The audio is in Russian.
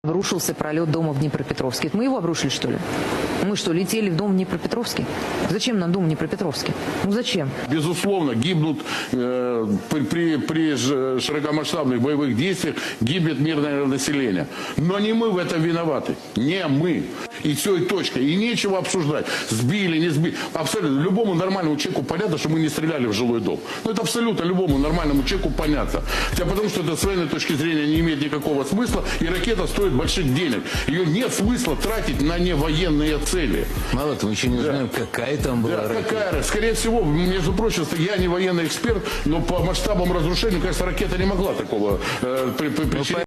Рушился пролет дома в Днепропетровске. Это мы его обрушили, что ли? Мы что, летели в дом в Днепропетровске? Зачем нам дом в Днепропетровске? Ну зачем? Безусловно, гибнут при широкомасштабных боевых действиях, гибнет мирное население. Но не мы в этом виноваты. Не мы. И все, и точка. И нечего обсуждать. Сбили, не сбили. Абсолютно. Любому нормальному человеку понятно, что мы не стреляли в жилой дом. Ну это абсолютно любому нормальному человеку понятно. Хотя потому что это с военной точки зрения не имеет никакого смысла. И ракета стоит больших денег. Ее нет смысла тратить на невоенные цели. Мало того, мы еще не знаем, какая там была ракета. Какая. Скорее всего, между прочим, я не военный эксперт, но по масштабам разрушений, конечно, ракета не могла такого причинить.